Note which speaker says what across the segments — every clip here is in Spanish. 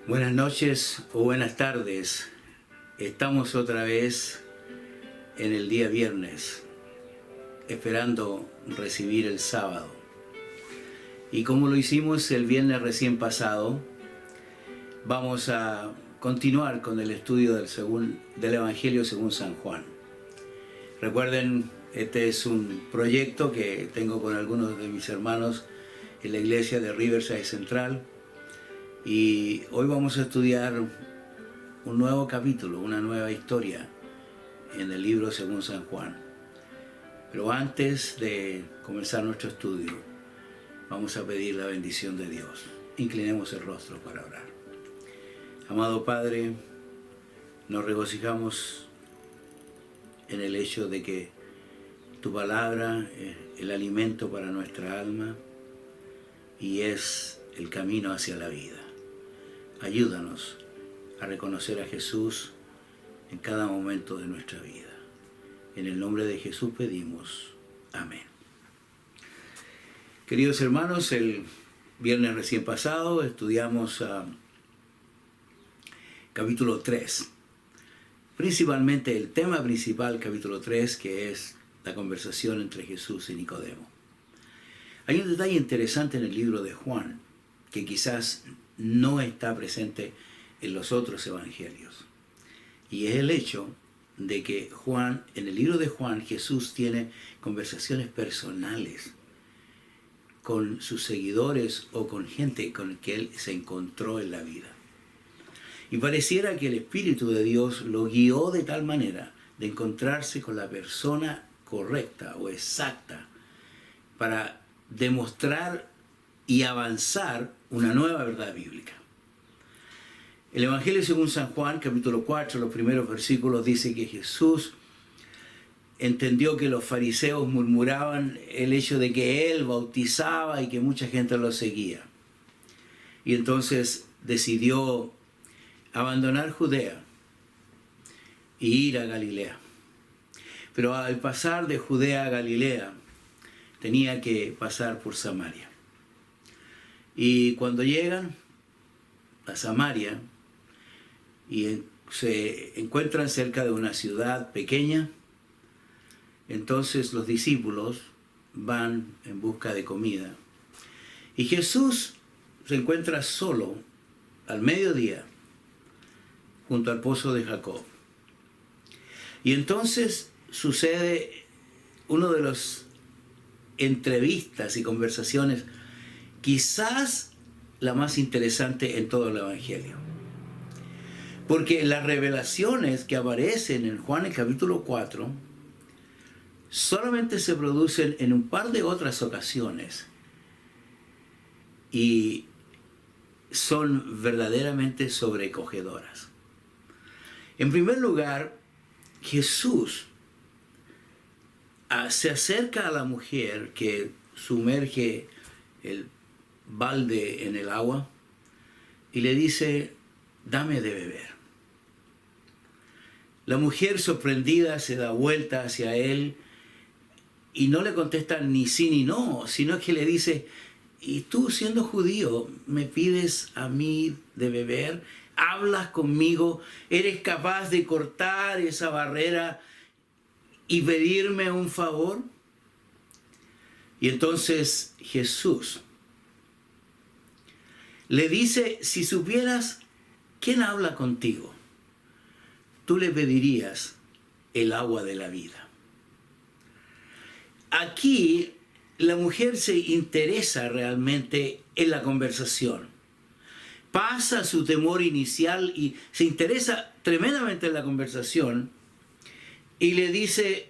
Speaker 1: Buenas noches o buenas tardes. Estamos otra vez en el día viernes, esperando recibir el sábado. Y como lo hicimos el viernes recién pasado, vamos a continuar con el estudio del Evangelio según San Juan. Recuerden, este es un proyecto que tengo con algunos de mis hermanos en la iglesia de Riverside Central. Y hoy vamos a estudiar un nuevo capítulo, una nueva historia en el libro según San Juan. Pero antes de comenzar nuestro estudio, vamos a pedir la bendición de Dios. Inclinemos el rostro para orar. Amado Padre, nos regocijamos en el hecho de que tu palabra es el alimento para nuestra alma y es el camino hacia la vida. Ayúdanos a reconocer a Jesús en cada momento de nuestra vida. En el nombre de Jesús pedimos. Amén. Queridos hermanos, el viernes recién pasado estudiamos capítulo 3. Principalmente el tema principal, capítulo 3, que es la conversación entre Jesús y Nicodemo. Hay un detalle interesante en el libro de Juan, que quizás no está presente en los otros evangelios. Y es el hecho de que en el libro de Juan, Jesús tiene conversaciones personales con sus seguidores o con gente con que él se encontró en la vida. Y pareciera que el Espíritu de Dios lo guió de tal manera de encontrarse con la persona correcta o exacta para demostrar y avanzar una nueva verdad bíblica. El Evangelio según San Juan, capítulo 4, los primeros versículos, dice que Jesús entendió que los fariseos murmuraban el hecho de que él bautizaba y que mucha gente lo seguía. Y entonces decidió abandonar Judea e ir a Galilea. Pero al pasar de Judea a Galilea, tenía que pasar por Samaria. Y cuando llegan a Samaria y se encuentran cerca de una ciudad pequeña, entonces los discípulos van en busca de comida. Y Jesús se encuentra solo al mediodía junto al pozo de Jacob. Y entonces sucede uno de los entrevistas y conversaciones quizás la más interesante en todo el Evangelio. Porque las revelaciones que aparecen en Juan el capítulo 4 solamente se producen en un par de otras ocasiones y son verdaderamente sobrecogedoras. En primer lugar, Jesús se acerca a la mujer que sumerge el balde en el agua y le dice: dame de beber. La mujer, sorprendida, se da vuelta hacia él y no le contesta ni sí ni no, sino que le dice: ¿y tú, siendo judío, me pides a mí de beber? ¿Hablas conmigo? ¿Eres capaz de cortar esa barrera y pedirme un favor? Y entonces Jesús le dice: si supieras quién habla contigo, tú le pedirías el agua de la vida. Aquí la mujer se interesa realmente en la conversación. Pasa su temor inicial y se interesa tremendamente en la conversación y le dice: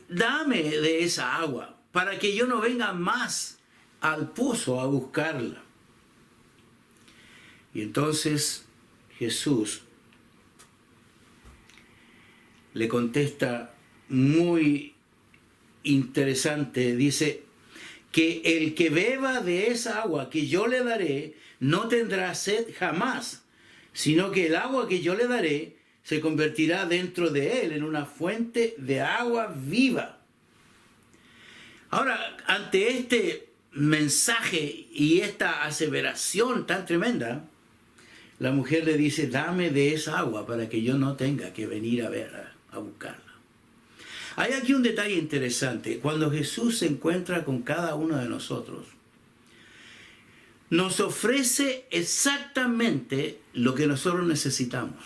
Speaker 1: dame de esa agua para que yo no venga más al pozo a buscarla. Y entonces Jesús le contesta muy interesante, dice que el que beba de esa agua que yo le daré no tendrá sed jamás, sino que el agua que yo le daré se convertirá dentro de él en una fuente de agua viva. Ahora, ante este mensaje y esta aseveración tan tremenda, la mujer le dice, dame de esa agua para que yo no tenga que venir a buscarla. Hay aquí un detalle interesante. Cuando Jesús se encuentra con cada uno de nosotros, nos ofrece exactamente lo que nosotros necesitamos.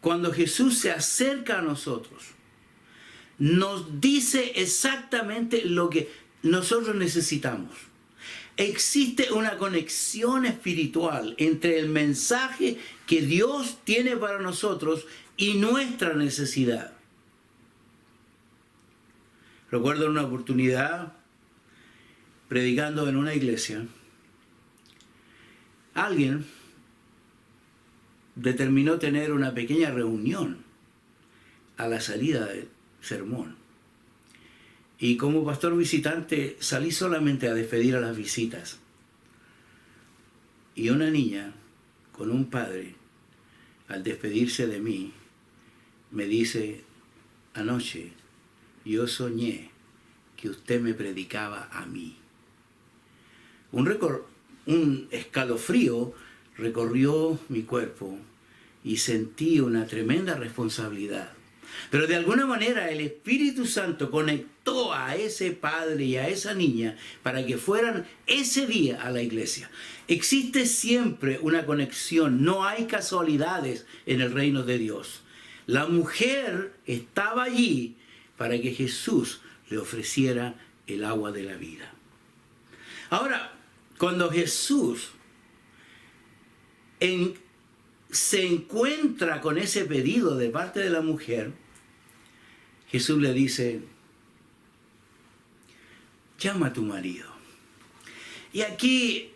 Speaker 1: Cuando Jesús se acerca a nosotros, nos dice exactamente lo que nosotros necesitamos. Existe una conexión espiritual entre el mensaje que Dios tiene para nosotros y nuestra necesidad. Recuerdo una oportunidad, predicando en una iglesia, alguien determinó tener una pequeña reunión a la salida del sermón. Y como pastor visitante salí solamente a despedir a las visitas. Y una niña con un padre, al despedirse de mí, me dice, anoche yo soñé que usted me predicaba a mí. Un escalofrío recorrió mi cuerpo y sentí una tremenda responsabilidad. Pero de alguna manera el Espíritu Santo conectó a ese padre y a esa niña para que fueran ese día a la iglesia. Existe siempre una conexión, no hay casualidades en el reino de Dios. La mujer estaba allí para que Jesús le ofreciera el agua de la vida. Ahora, cuando Jesús se encuentra con ese pedido de parte de la mujer, Jesús le dice, llama a tu marido. Y aquí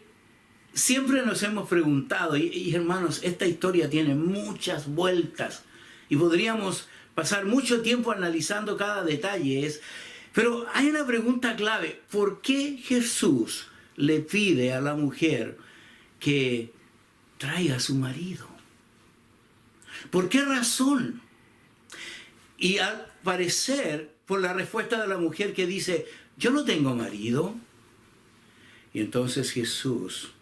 Speaker 1: siempre nos hemos preguntado, y hermanos, esta historia tiene muchas vueltas y podríamos pasar mucho tiempo analizando cada detalle, pero hay una pregunta clave. ¿Por qué Jesús le pide a la mujer que traiga a su marido? ¿Por qué razón? Y al parecer, por la respuesta de la mujer que dice, yo no tengo marido. Y entonces Jesús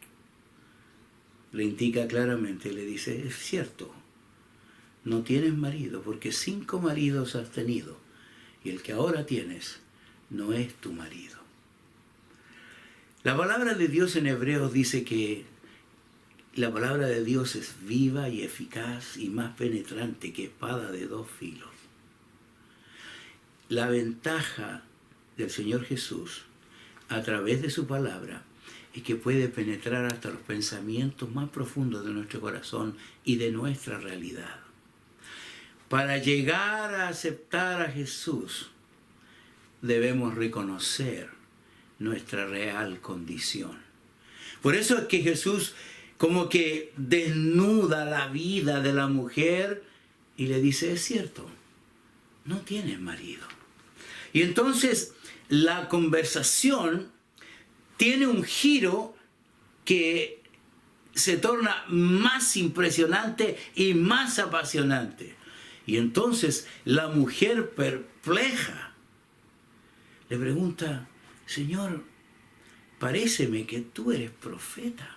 Speaker 1: le indica claramente, le dice, es cierto, no tienes marido porque 5 maridos has tenido y el que ahora tienes no es tu marido. La palabra de Dios en Hebreos dice que la palabra de Dios es viva y eficaz y más penetrante que espada de 2 filos. La ventaja del Señor Jesús a través de su palabra es que puede penetrar hasta los pensamientos más profundos de nuestro corazón y de nuestra realidad. Para llegar a aceptar a Jesús, debemos reconocer nuestra real condición. Por eso es que Jesús como que desnuda la vida de la mujer y le dice, es cierto, no tienes marido. Y entonces la conversación tiene un giro que se torna más impresionante y más apasionante. Y entonces la mujer perpleja le pregunta, Señor, paréceme que tú eres profeta.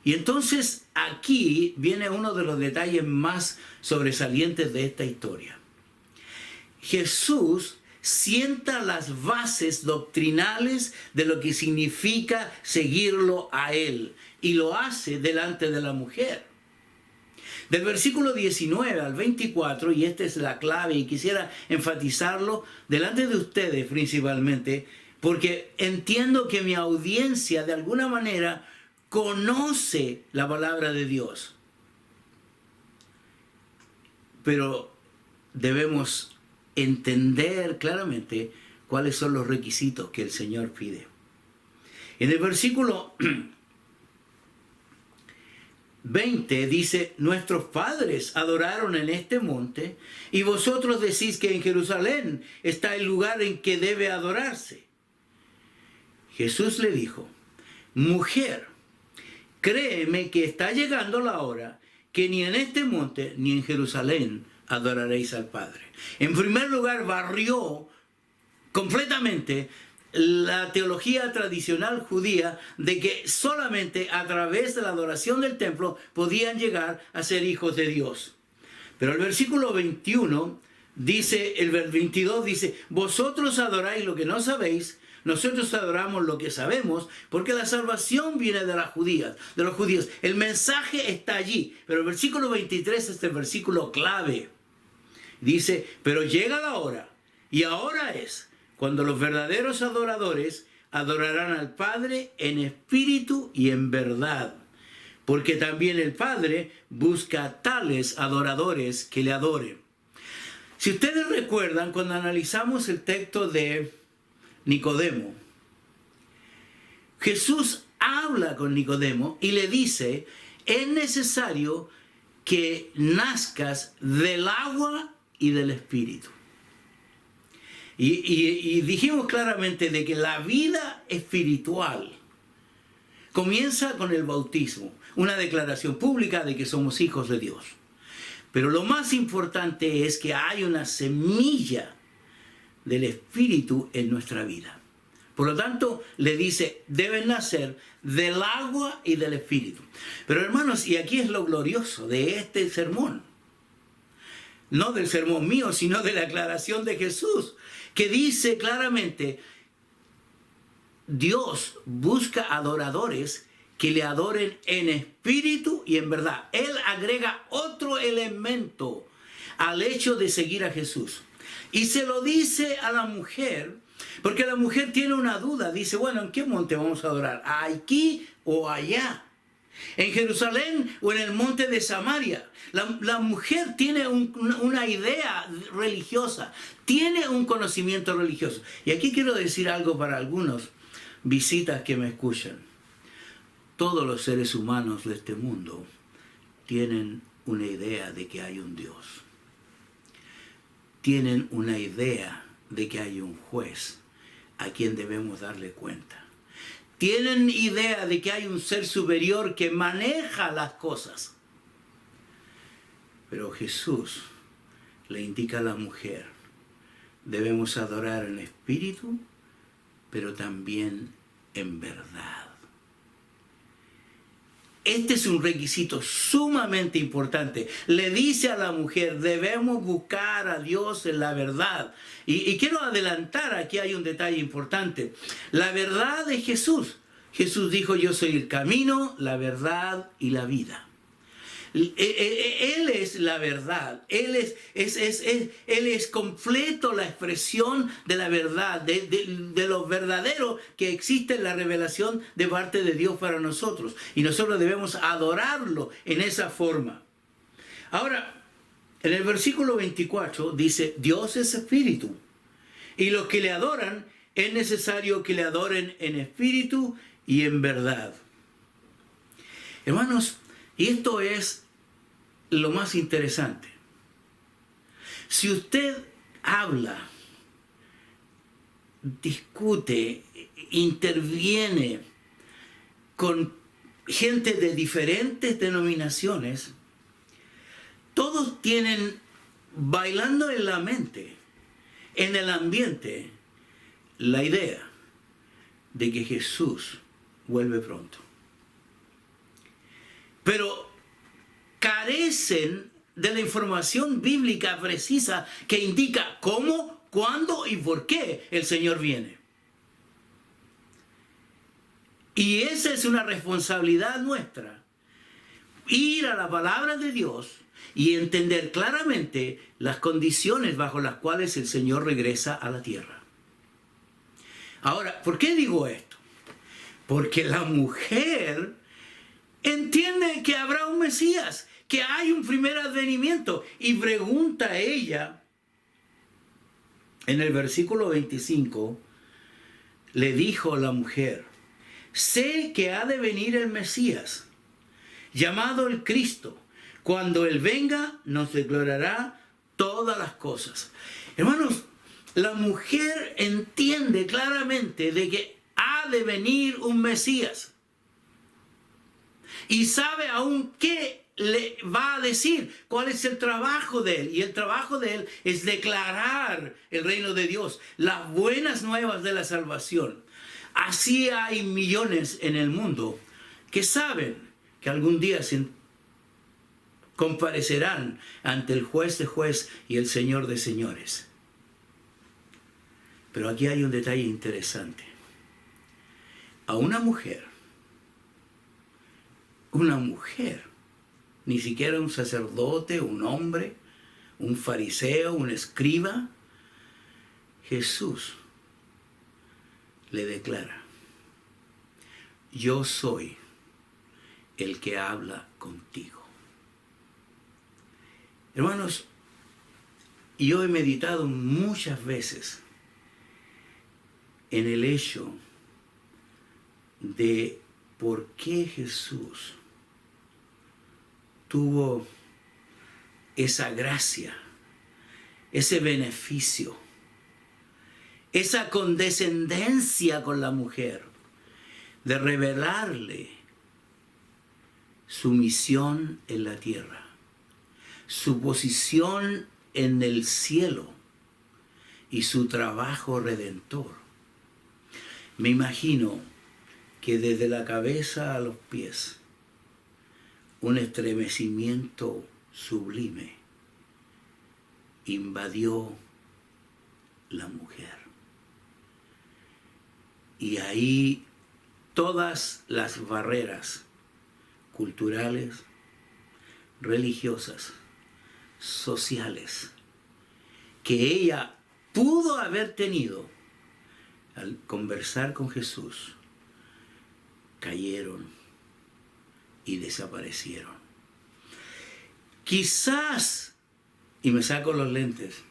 Speaker 1: Y entonces aquí viene uno de los detalles más sobresalientes de esta historia. Jesús sienta las bases doctrinales de lo que significa seguirlo a Él y lo hace delante de la mujer. Del versículo 19 al 24, y esta es la clave y quisiera enfatizarlo delante de ustedes principalmente, porque entiendo que mi audiencia de alguna manera conoce la palabra de Dios. Pero debemos entender claramente cuáles son los requisitos que el Señor pide. En el versículo 20 dice, nuestros padres adoraron en este monte y vosotros decís que en Jerusalén está el lugar en que debe adorarse. Jesús le dijo, mujer, créeme que está llegando la hora que ni en este monte ni en Jerusalén adoraréis al Padre. En primer lugar, barrió completamente la teología tradicional judía de que solamente a través de la adoración del templo podían llegar a ser hijos de Dios. Pero el versículo 21 dice, el 22 dice, vosotros adoráis lo que no sabéis, nosotros adoramos lo que sabemos, porque la salvación viene de los judíos. El mensaje está allí, pero el versículo 23 es el versículo clave. Dice, pero llega la hora, y ahora es, cuando los verdaderos adoradores adorarán al Padre en espíritu y en verdad, porque también el Padre busca tales adoradores que le adoren. Si ustedes recuerdan, cuando analizamos el texto de Nicodemo, Jesús habla con Nicodemo y le dice, es necesario que nazcas del agua y del espíritu. Y dijimos claramente de que la vida espiritual comienza con el bautismo, una declaración pública de que somos hijos de Dios. Pero lo más importante es que hay una semilla del Espíritu en nuestra vida. Por lo tanto, le dice, deben nacer del agua y del Espíritu. Pero hermanos, y aquí es lo glorioso de este sermón. No del sermón mío, sino de la aclaración de Jesús, que dice claramente, Dios busca adoradores que le adoren en espíritu y en verdad. Él agrega otro elemento al hecho de seguir a Jesús. Y se lo dice a la mujer, porque la mujer tiene una duda. Dice, bueno, ¿en qué monte vamos a adorar? ¿Aquí o allá? ¿En Jerusalén o en el monte de Samaria? La mujer tiene una idea religiosa, tiene un conocimiento religioso. Y aquí quiero decir algo para algunos visitas que me escuchan. Todos los seres humanos de este mundo tienen una idea de que hay un Dios. Tienen una idea de que hay un juez a quien debemos darle cuenta. Tienen idea de que hay un ser superior que maneja las cosas. Pero Jesús le indica a la mujer, debemos adorar en espíritu, pero también en verdad. Este es un requisito sumamente importante. Le dice a la mujer, debemos buscar a Dios en la verdad. Y quiero adelantar, aquí hay un detalle importante. La verdad es Jesús. Jesús dijo, yo soy el camino, la verdad y la vida. Él es la verdad, Él es completo la expresión de la verdad, de lo verdadero que existe en la revelación de parte de Dios para nosotros. Y nosotros debemos adorarlo en esa forma. Ahora, en el versículo 24 dice, Dios es espíritu. Y los que le adoran, es necesario que le adoren en espíritu y en verdad. Hermanos, y esto es lo más interesante. Si usted habla, discute, interviene con gente de diferentes denominaciones, todos tienen bailando en la mente, en el ambiente, la idea de que Jesús vuelve pronto. Pero carecen de la información bíblica precisa que indica cómo, cuándo y por qué el Señor viene. Y esa es una responsabilidad nuestra. Ir a la palabra de Dios y entender claramente las condiciones bajo las cuales el Señor regresa a la tierra. Ahora, ¿por qué digo esto? Porque la mujer entiende que habrá un Mesías, que hay un primer advenimiento. Y pregunta a ella, en el versículo 25, le dijo la mujer, sé que ha de venir el Mesías, llamado el Cristo. Cuando Él venga, nos declarará todas las cosas. Hermanos, la mujer entiende claramente de que ha de venir un Mesías. Y sabe aún qué le va a decir cuál es el trabajo de él. Y el trabajo de él es declarar el reino de Dios, las buenas nuevas de la salvación. Así hay millones en el mundo que saben que algún día se comparecerán ante el juez de jueces y el Señor de señores. Pero aquí hay un detalle interesante. A una mujer, ni siquiera un sacerdote, un hombre, un fariseo, un escriba, Jesús le declara: yo soy el que habla contigo. Hermanos, yo he meditado muchas veces en el hecho de por qué Jesús tuvo esa gracia, ese beneficio, esa condescendencia con la mujer, de revelarle su misión en la tierra, su posición en el cielo y su trabajo redentor. Me imagino que desde la cabeza a los pies, un estremecimiento sublime invadió la mujer. Y ahí todas las barreras culturales, religiosas, sociales, que ella pudo haber tenido al conversar con Jesús, cayeron y desaparecieron. Quizás, y me saco los lentes,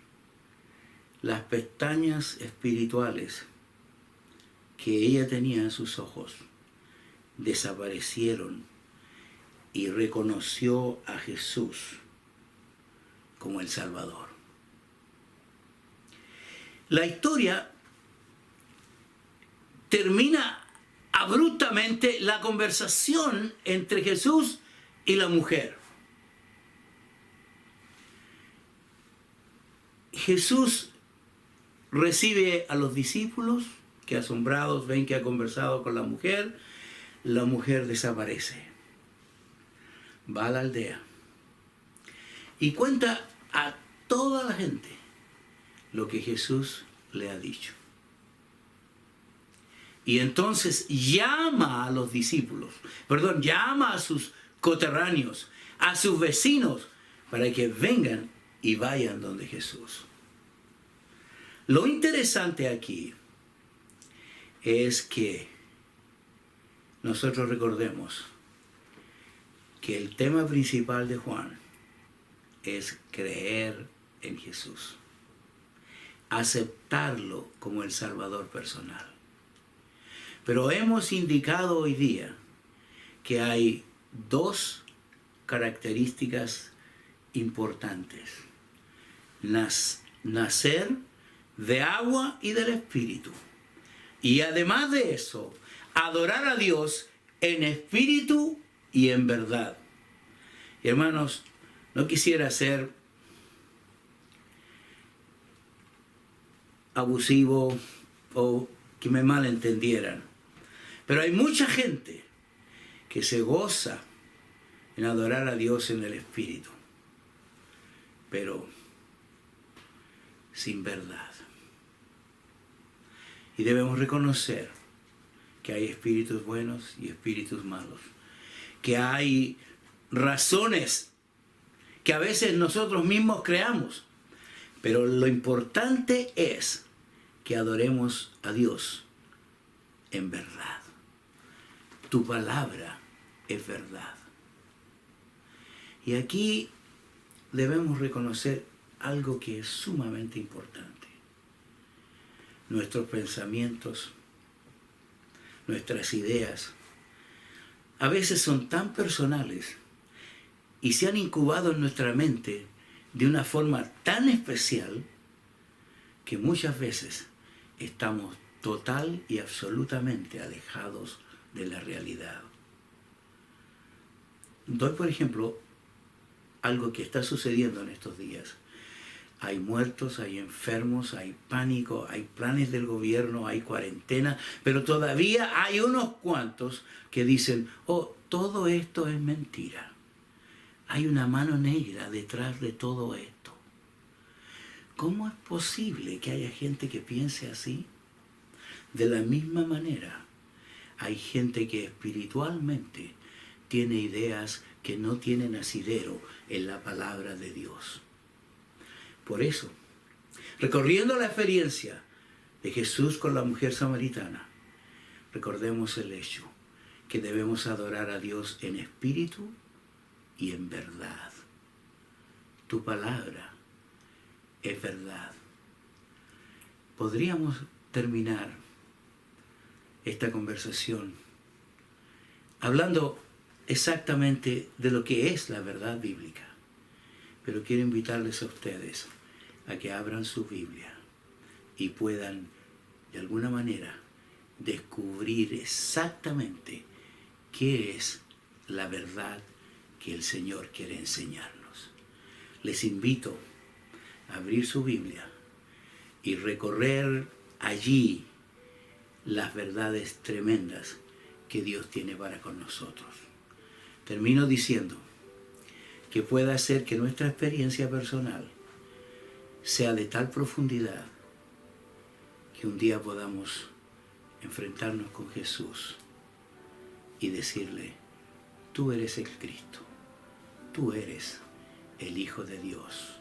Speaker 1: las pestañas espirituales que ella tenía en sus ojos desaparecieron y reconoció a Jesús como el Salvador. La historia termina abruptamente la conversación entre Jesús y la mujer. Jesús recibe a los discípulos que asombrados ven que ha conversado con la mujer desaparece. Va a la aldea y cuenta a toda la gente lo que Jesús le ha dicho. Y entonces llama a los discípulos, llama a sus coterráneos, a sus vecinos, para que vengan y vayan donde Jesús. Lo interesante aquí es que nosotros recordemos que el tema principal de Juan es creer en Jesús, aceptarlo como el Salvador personal. Pero hemos indicado hoy día que hay dos características importantes: nacer de agua y del Espíritu. Y además de eso, adorar a Dios en espíritu y en verdad. Y hermanos, no quisiera ser abusivo o que me malentendieran, pero hay mucha gente que se goza en adorar a Dios en el espíritu, pero sin verdad. Y debemos reconocer que hay espíritus buenos y espíritus malos, que hay razones que a veces nosotros mismos creamos, pero lo importante es que adoremos a Dios en verdad. Tu palabra es verdad. Y aquí debemos reconocer algo que es sumamente importante. Nuestros pensamientos, nuestras ideas, a veces son tan personales y se han incubado en nuestra mente de una forma tan especial que muchas veces estamos total y absolutamente alejados de la realidad. Doy, por ejemplo, algo que está sucediendo en estos días. Hay muertos, hay enfermos, hay pánico, hay planes del gobierno, hay cuarentena, pero todavía hay unos cuantos que dicen, oh, todo esto es mentira. Hay una mano negra detrás de todo esto. ¿Cómo es posible que haya gente que piense así? De la misma manera, hay gente que espiritualmente tiene ideas que no tienen asidero en la palabra de Dios. Por eso, recorriendo la experiencia de Jesús con la mujer samaritana, recordemos el hecho que debemos adorar a Dios en espíritu y en verdad. Tu palabra es verdad. Podríamos terminar esta conversación hablando exactamente de lo que es la verdad bíblica, pero quiero invitarles a ustedes a que abran su Biblia y puedan de alguna manera descubrir exactamente qué es la verdad que el Señor quiere enseñarnos. Les invito a abrir su Biblia y recorrer allí las verdades tremendas que Dios tiene para con nosotros. Termino diciendo que pueda hacer que nuestra experiencia personal sea de tal profundidad que un día podamos enfrentarnos con Jesús y decirle, tú eres el Cristo, tú eres el Hijo de Dios,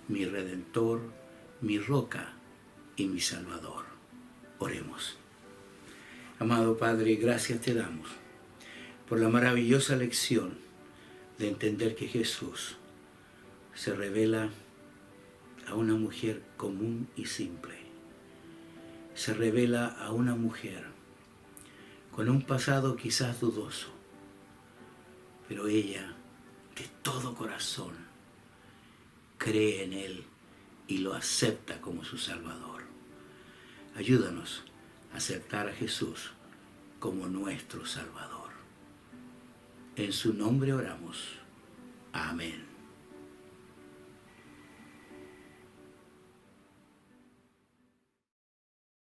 Speaker 1: mi Redentor, mi roca y mi Salvador. Oremos. Amado Padre, gracias te damos por la maravillosa lección de entender que Jesús se revela a una mujer común y simple. Se revela a una mujer con un pasado quizás dudoso, pero ella de todo corazón cree en Él y lo acepta como su Salvador. Ayúdanos a aceptar a Jesús como nuestro Salvador. En su nombre oramos. Amén.